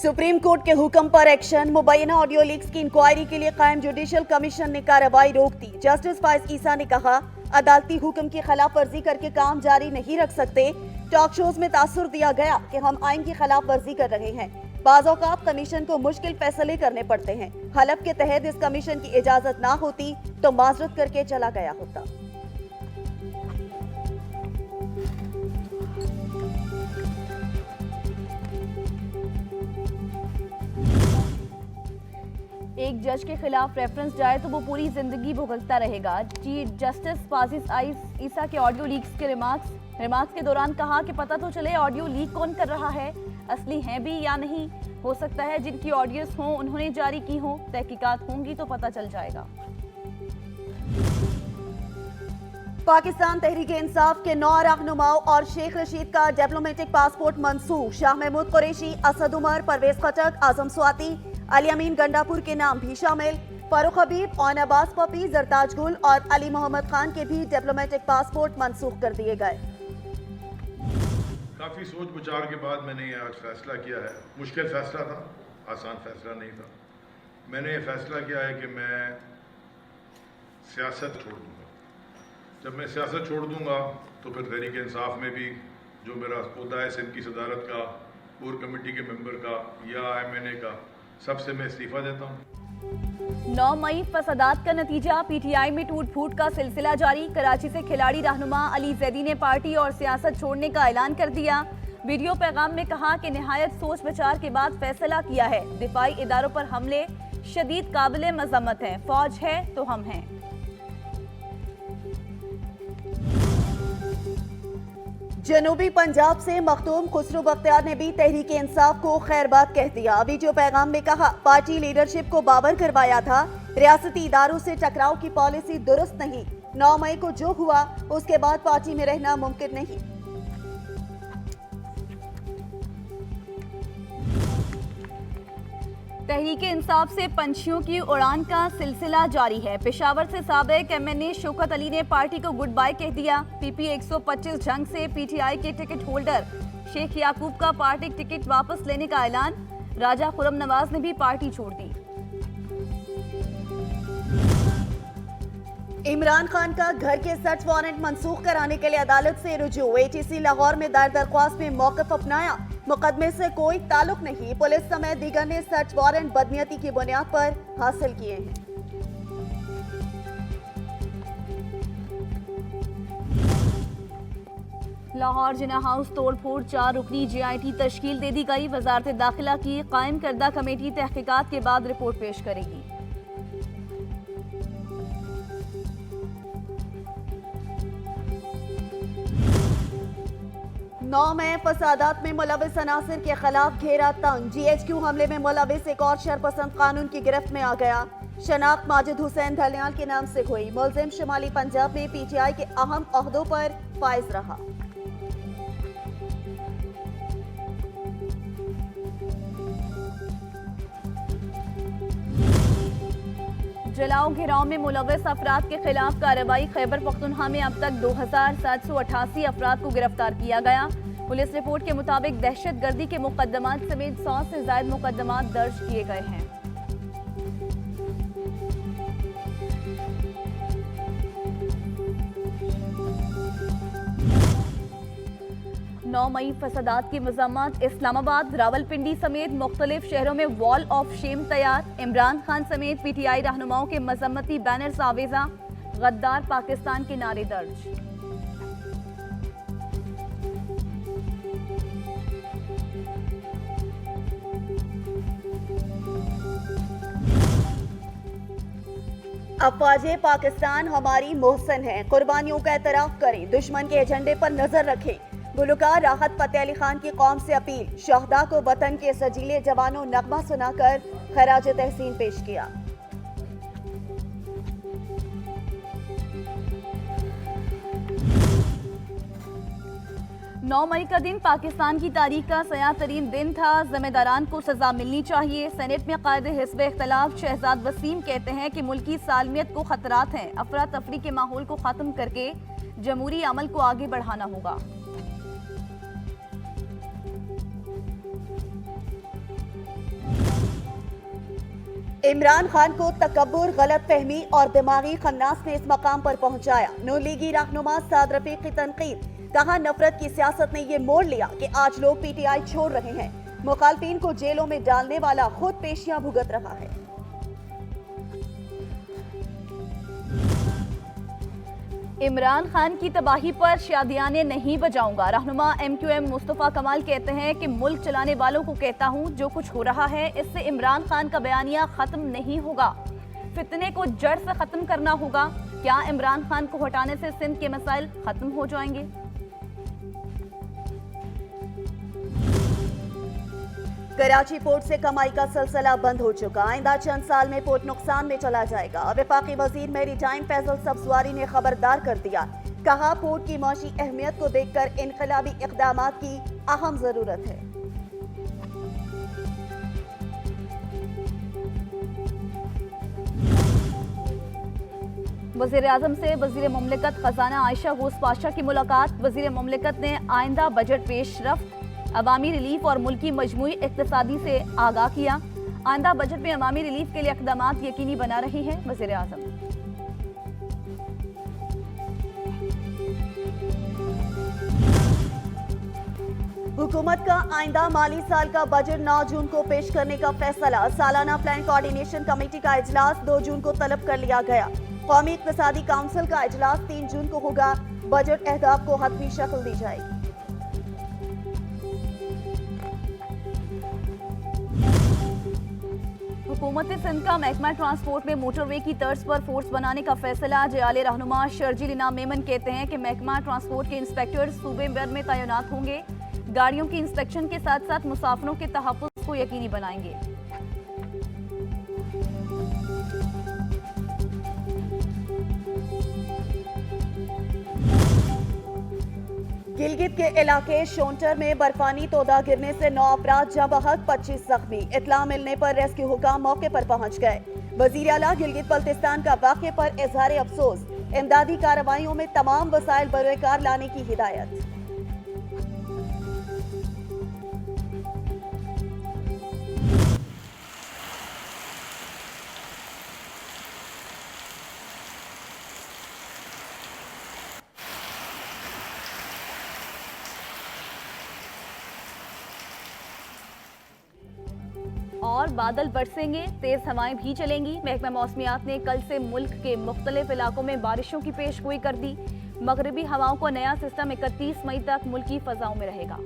Supreme court के हुक्म पर एक्शन। मुबैना ऑडियो लीक्स की इंक्वायरी के लिए कायम जुडिशियल कमीशन ने कार्रवाई रोक दी। जस्टिस फाइज ईसा ने कहा, अदालती हुक्म की खिलाफ वर्जी करके काम जारी नहीं रख सकते। टॉक शोज में तासुर दिया गया कि हम आइन की खिलाफ वर्जी कर रहे हैं। बाज़ औक़ात कमीशन को मुश्किल फैसले करने पड़ते हैं। हलफ के तहत इस कमीशन की इजाजत ना होती तो माजरत करके चला गया होता। एक जज के खिलाफ रेफरेंस जाए तो वो पूरी जिंदगी भुगतता रहेगा। चीफ जस्टिस फाजिल ईसा के ऑडियो लीक्स के रिमार्क्स के दौरान कहा कि पता तो चले ऑडियो लीक कौन कर रहा है, असली हैं भी या नहीं। हो सकता है जिनकी ऑडियोस हों उन्होंने जारी की हों, तहकीकात होंगी तो पता चल जाएगा। पाकिस्तान तहरीक इंसाफ के 9 रहनुमाओं और शेख रशीद का डिप्लोमेटिक पासपोर्ट मंसूख। शाह महमूद कुरैशी, असद उमर, परवेज खटक, आजम स्वाति, अली अमीन गंडापुर के नाम भी शामिल। फारूक हबीब, ओन अब्बास पपी, जरताज गुल और अली मोहम्मद खान के भी डिप्लोमेटिक पासपोर्ट मंसूख कर दिए गए। काफ़ी सोच विचार के बाद मैंने ये आज फैसला किया है। मुश्किल फैसला था, आसान फैसला नहीं था। मैंने ये फैसला किया है कि मैं सियासत छोड़ दूंगा। जब मैं सियासत छोड़ दूंगा तो फिर तहरीक इंसाफ में भी जो मेरा ओहदा है सिंध की सदारत का, कोर कमेटी के मेंबर का या MNA का, सबसे मैं इस्तीफा देता हूँ। 9 मई फसादात का नतीजा। PTI में टूट फूट का सिलसिला जारी। कराची से खिलाड़ी रहनुमा अली जैदी ने पार्टी और सियासत छोड़ने का ऐलान कर दिया। वीडियो पैगाम में कहा कि निहायत सोच विचार के बाद फैसला किया है। दिफाई इदारों पर हमले शदीद काबिल मजम्मत हैं। फौज है तो हम हैं। जनूबी पंजाब से मखदूम खुसरो बख्तियार ने भी तहरीक इंसाफ को खैरबाद कह दिया। वीडियो पैगाम में कहा, पार्टी लीडरशिप को बावर करवाया था, रियासती इदारों से टकराव की पॉलिसी दुरुस्त नहीं। 9 मई को जो हुआ उसके बाद पार्टी में रहना मुमकिन नहीं। तहरीक इंसाफ से पंछियों की उड़ान का सिलसिला जारी है। पेशावर से साबिक MNA शौकत अली ने पार्टी को गुड बाय कह दिया। PP 125 जंग से PTI के टिकट होल्डर शेख याकूब का पार्टी टिकट वापस लेने का ऐलान। राजा खुर्रम नवाज ने भी पार्टी छोड़ दी। इमरान खान का घर के सर्च वारंट मंसूख कराने के लिए अदालत से रुजू। ATC लाहौर में दायर दरख्वास्त में मौक़िफ़ अपनाया। मुकदमे से कोई ताल्लुक नहीं। पुलिस समेत दीगर ने सर्च वारंट बदनीयती की बुनियाद पर हासिल किए हैं। लाहौर जिना हाउस तोड़फोड़ 4 रुकनी JIT तश्कील दे दी गई। वजारत दाखिला की कायम करदा कमेटी तहकीकात के बाद रिपोर्ट पेश करेगी। 9 में फसादात में मुलविस अनासिर के खिलाफ घेरा तंग। GHQ हमले में मुलविस एक और शरपसंद कानून की गिरफ्त में आ गया। शनाख्त माजिद हुसैन धलियाल के नाम से हुई। मुलजिम शुमाली पंजाब में PTI के अहम ओहदों पर फाइज रहा। जलाओ घेराव में मुलविस अफराद के खिलाफ कार्रवाई। खैबर पख्तूनख्वा में अब तक 2788 अफराद को गिरफ्तार किया गया। पुलिस रिपोर्ट के मुताबिक दहशत गर्दी के मुकदमात समेत 100 से ज्यादा मुकदमात दर्ज किए गए हैं। नौ मई फसादात की मज़म्मत। इस्लामाबाद, रावलपिंडी समेत मुख्तलिफ शहरों में वॉल ऑफ शेम तैयार। इमरान खान समेत PTI रहनुमाओं के मजम्मती बैनर्स आवेजा। गद्दार पाकिस्तान के नारे दर्ज। अफवाजे पाकिस्तान हमारी मोहसन है, कुर्बानियों का एतराफ करें, दुश्मन के एजेंडे पर नजर रखें। गुलकार राहत फतेह अली खान की कौम से अपील। शहदा को वतन के सजीले जवानों नगमा सुनाकर खराज तहसीन पेश किया। नौ मई का दिन पाकिस्तान की तारीख का सयाह तरीन दिन था। जिम्मेदारान को सजा मिलनी चाहिए। सेनेट में कायदे हिज़्ब इख्तिलाफ शहजाद वसीम कहते हैं कि मुल्क की सालमियत को खतरात हैं। अफरा तफरी के माहौल को खत्म करके जमहूरी अमल को आगे बढ़ाना होगा। इमरान खान को तकब्बुर, गलत फहमी और दिमागी खन्नास ने इस मकाम पर पहुंचाया। नून लीगी रहनुमा साद रफीक की तनकीद। कहा, नफरत की सियासत ने ये मोड़ लिया कि आज लोग पीटीआई छोड़ रहे हैं। मुखालफिन को जेलों में डालने वाला खुद पेशियां भुगत रहा है। इमरान खान की तबाही पर शादियाने नहीं बजाऊंगा। रहनुमा MQM मुस्तफा कमाल कहते हैं कि मुल्क चलाने वालों को कहता हूं, जो कुछ हो रहा है इससे इमरान खान का बयानिया खत्म नहीं होगा। फितने को जड़ से खत्म करना होगा। क्या इमरान खान को हटाने से सिंध के मसाइल खत्म हो जाएंगे? कराची पोर्ट से कमाई का सिलसिला बंद हो चुका। आइंदा चंद साल में पोर्ट नुकसान में चला जाएगा। वफाकी वजीर मैरीटाइम फैसल सब्जवारी ने खबरदार कर दिया। कहा, पोर्ट की माशी अहमियत को देखकर इनकलाबी इक़दामात की अहम जरूरत है। वज़ीर आज़म से वज़ीर मुमलिकत खजाना आयशा घोष पाशा की मुलाकात। वज़ीर मुमलिकत ने आइंदा बजट पेशरफ्त, अवामी रिलीफ और मुल्की मजमूई इक़्तिसादी से आगाह किया। आइंदा बजट में अवामी रिलीफ के लिए इक़दामात यकीनी बना रही है वज़ीर आज़म। हुकूमत का आइंदा माली साल का बजट 9 जून को पेश करने का फैसला। सालाना प्लान कोऑर्डिनेशन कमेटी का इजलास 2 जून को तलब कर लिया गया। कौमी इक़्तिसादी काउंसिल का इजलास 3 जून को होगा। बजट अहदाफ को हतमी शक्ल दी जाएगी। हुकूमत सिंध का महकमा ट्रांसपोर्ट में मोटरवे की तर्ज पर फोर्स बनाने का फैसला। जयाले रहनुमा शर्जील इनाम मेमन कहते हैं कि महकमा ट्रांसपोर्ट के इंस्पेक्टर सूबे भर में तैनात होंगे। गाड़ियों की इंस्पेक्शन के साथ साथ मुसाफिरों के तहफ़्फ़ुज़ को यकीनी बनाएंगे। गिलगित के इलाके शोंटर में बर्फानी तोदा गिरने से 9 अफराद जहाँ बहक 25 जख्मी। इत्तला मिलने पर रेस्क्यू हुकाम मौके पर पहुंच गए। वजीर आला गिलगित बल्तिस्तान का वाक़े पर इजहार अफसोस। इमदादी कार्रवाइयों में तमाम वसाइल बरोकार लाने की हिदायत। और बादल बरसेंगे, तेज हवाएं भी चलेंगी। महकमा मौसमियात ने कल से मुल्क के मुख्तलिफ इलाकों में बारिशों की पेशगोई कर दी। मगरबी हवाओं का नया सिस्टम 31 मई तक मुल्की फजाओं में रहेगा।